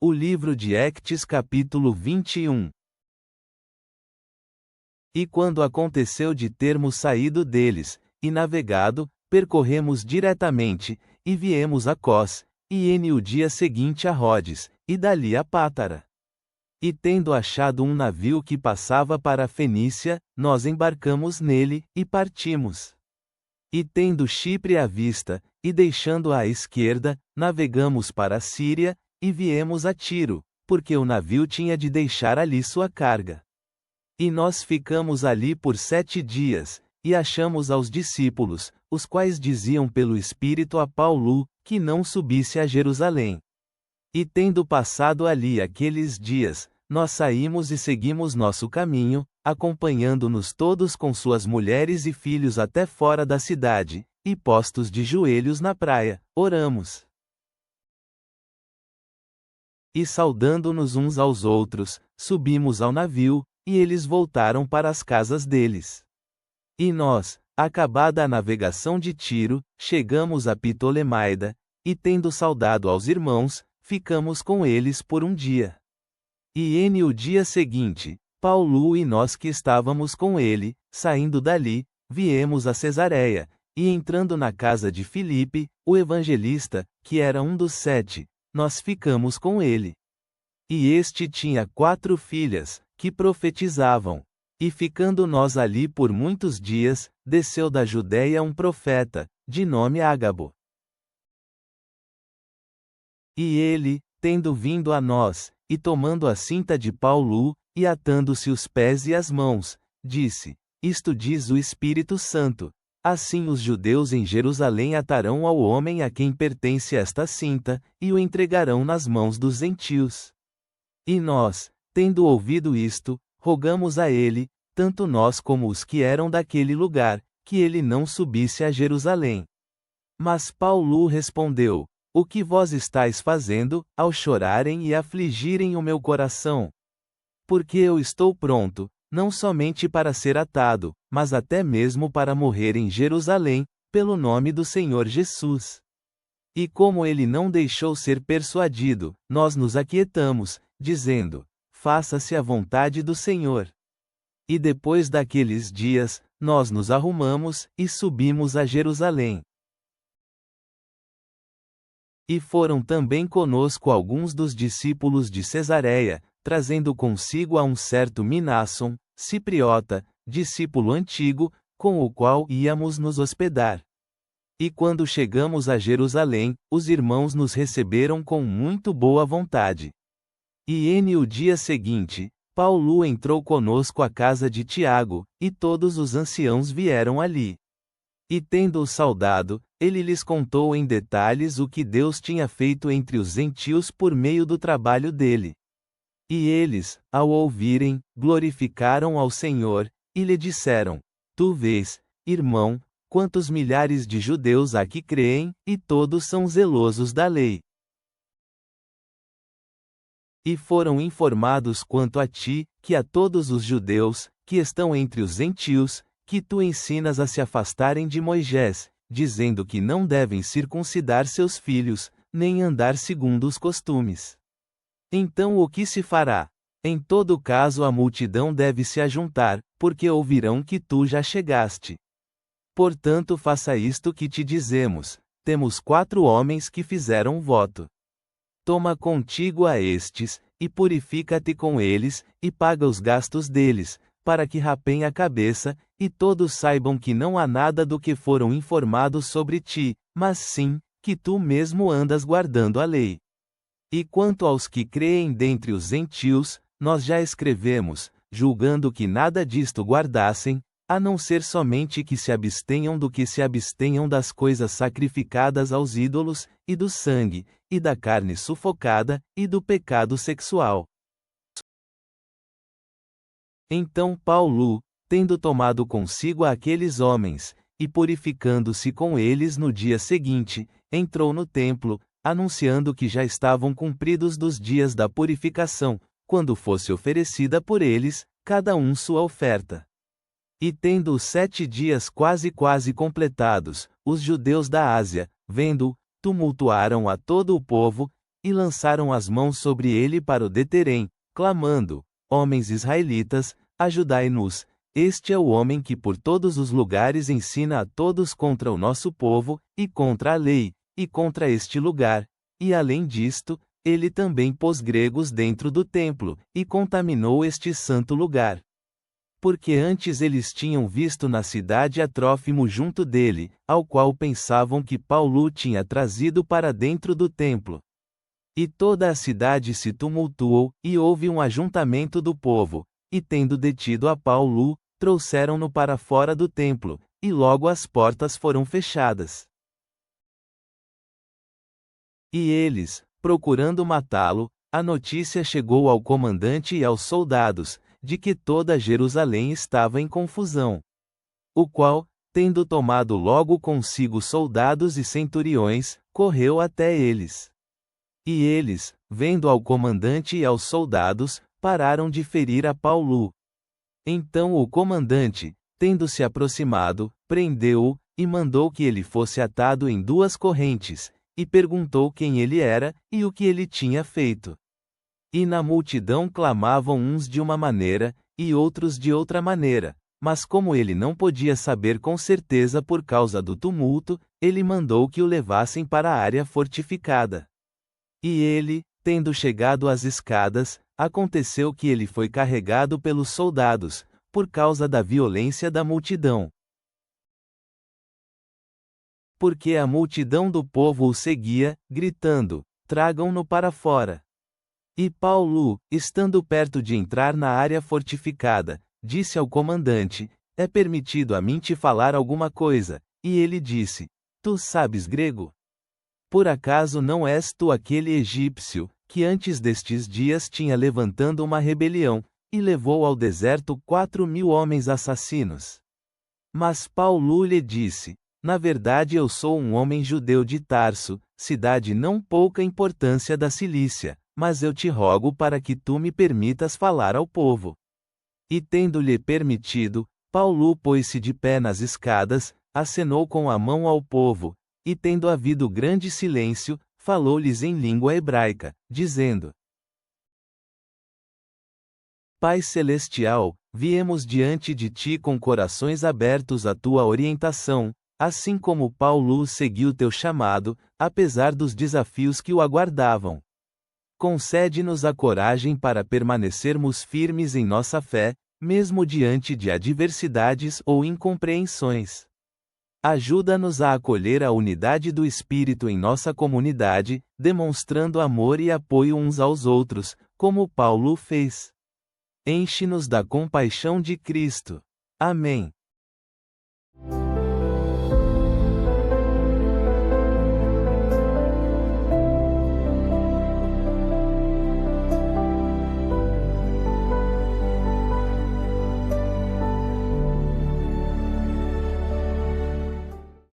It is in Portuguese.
O livro de Ectes capítulo 21. E quando aconteceu de termos saído deles, e navegado, percorremos diretamente, e viemos a Cós, e o dia seguinte a Rodes, e dali a Pátara. E tendo achado um navio que passava para a Fenícia, nós embarcamos nele, e partimos. E tendo Chipre à vista, e deixando-a à esquerda, navegamos para a Síria, e viemos a Tiro, porque o navio tinha de deixar ali sua carga. E nós ficamos ali por 7 dias, e achamos aos discípulos, os quais diziam pelo Espírito a Paulo, que não subisse a Jerusalém. E tendo passado ali aqueles dias, nós saímos e seguimos nosso caminho, acompanhando-nos todos com suas mulheres e filhos até fora da cidade, e postos de joelhos na praia, oramos. E saudando-nos uns aos outros, subimos ao navio, e eles voltaram para as casas deles. E nós, acabada a navegação de Tiro, chegamos a Ptolemaida, e tendo saudado aos irmãos, ficamos com eles por um dia. E o dia seguinte, Paulo e nós que estávamos com ele, saindo dali, viemos a Cesareia, e entrando na casa de Filipe, o evangelista, que era um dos 7, nós ficamos com ele. E este tinha 4 filhas, que profetizavam. E ficando nós ali por muitos dias, desceu da Judéia um profeta, de nome Ágabo. E ele, tendo vindo a nós, e tomando a cinta de Paulo, e atando-se os pés e as mãos, disse: Isto diz o Espírito Santo. Assim os judeus em Jerusalém atarão ao homem a quem pertence esta cinta, e o entregarão nas mãos dos gentios. E nós, tendo ouvido isto, rogamos a ele, tanto nós como os que eram daquele lugar, que ele não subisse a Jerusalém. Mas Paulo respondeu: O que vós estáis fazendo, ao chorarem e afligirem o meu coração? Porque eu estou pronto, não somente para ser atado, mas até mesmo para morrer em Jerusalém, pelo nome do Senhor Jesus. E como ele não deixou ser persuadido, nós nos aquietamos, dizendo: Faça-se a vontade do Senhor. E depois daqueles dias, nós nos arrumamos, e subimos a Jerusalém. E foram também conosco alguns dos discípulos de Cesareia, trazendo consigo a um certo Minasson, cipriota, discípulo antigo, com o qual íamos nos hospedar. E quando chegamos a Jerusalém, os irmãos nos receberam com muito boa vontade. E o dia seguinte, Paulo entrou conosco à casa de Tiago, e todos os anciãos vieram ali. E tendo-o saudado, ele lhes contou em detalhes o que Deus tinha feito entre os gentios por meio do trabalho dele. E eles, ao ouvirem, glorificaram ao Senhor, e lhe disseram: Tu vês, irmão, quantos milhares de judeus há que creem, e todos são zelosos da lei. E foram informados quanto a ti, que a todos os judeus, que estão entre os gentios, que tu ensinas a se afastarem de Moisés, dizendo que não devem circuncidar seus filhos, nem andar segundo os costumes. Então o que se fará? Em todo caso a multidão deve se ajuntar, porque ouvirão que tu já chegaste. Portanto faça isto que te dizemos: temos 4 homens que fizeram voto. Toma contigo a estes, e purifica-te com eles, e paga os gastos deles, para que rapem a cabeça, e todos saibam que não há nada do que foram informados sobre ti, mas sim, que tu mesmo andas guardando a lei. E quanto aos que creem dentre os gentios, nós já escrevemos, julgando que nada disto guardassem, a não ser somente que se abstenham do que se abstenham das coisas sacrificadas aos ídolos, e do sangue, e da carne sufocada, e do pecado sexual. Então Paulo, tendo tomado consigo aqueles homens, e purificando-se com eles no dia seguinte, entrou no templo, anunciando que já estavam cumpridos dos dias da purificação, quando fosse oferecida por eles, cada um sua oferta. E tendo os 7 dias quase completados, os judeus da Ásia, vendo-o, tumultuaram a todo o povo, e lançaram as mãos sobre ele para o deterem, clamando: Homens israelitas, ajudai-nos! Este é o homem que por todos os lugares ensina a todos contra o nosso povo, e contra a lei, e contra este lugar. E além disto, ele também pôs gregos dentro do templo, e contaminou este santo lugar. Porque antes eles tinham visto na cidade a Trófimo junto dele, ao qual pensavam que Paulo tinha trazido para dentro do templo. E toda a cidade se tumultuou, e houve um ajuntamento do povo, e tendo detido a Paulo, trouxeram-no para fora do templo, e logo as portas foram fechadas. E eles, procurando matá-lo, a notícia chegou ao comandante e aos soldados, de que toda Jerusalém estava em confusão. O qual, tendo tomado logo consigo soldados e centuriões, correu até eles. E eles, vendo ao comandante e aos soldados, pararam de ferir a Paulo. Então o comandante, tendo se aproximado, prendeu-o, e mandou que ele fosse atado em 2 correntes, e perguntou quem ele era, e o que ele tinha feito. E na multidão clamavam uns de uma maneira, e outros de outra maneira, mas como ele não podia saber com certeza por causa do tumulto, ele mandou que o levassem para a área fortificada. E ele, tendo chegado às escadas, aconteceu que ele foi carregado pelos soldados, por causa da violência da multidão. Porque a multidão do povo o seguia, gritando: Tragam-no para fora. E Paulo, estando perto de entrar na área fortificada, disse ao comandante: É permitido a mim te falar alguma coisa? E ele disse: Tu sabes grego? Por acaso não és tu aquele egípcio, que antes destes dias tinha levantando uma rebelião, e levou ao deserto 4.000 homens assassinos? Mas Paulo lhe disse: Na verdade eu sou um homem judeu de Tarso, cidade não pouca importância da Cilícia, mas eu te rogo para que tu me permitas falar ao povo. E tendo-lhe permitido, Paulo pôs-se de pé nas escadas, acenou com a mão ao povo, e tendo havido grande silêncio, falou-lhes em língua hebraica, dizendo: Pai Celestial, viemos diante de ti com corações abertos à tua orientação, assim como Paulo seguiu teu chamado, apesar dos desafios que o aguardavam. Concede-nos a coragem para permanecermos firmes em nossa fé, mesmo diante de adversidades ou incompreensões. Ajuda-nos a acolher a unidade do Espírito em nossa comunidade, demonstrando amor e apoio uns aos outros, como Paulo fez. Enche-nos da compaixão de Cristo. Amém.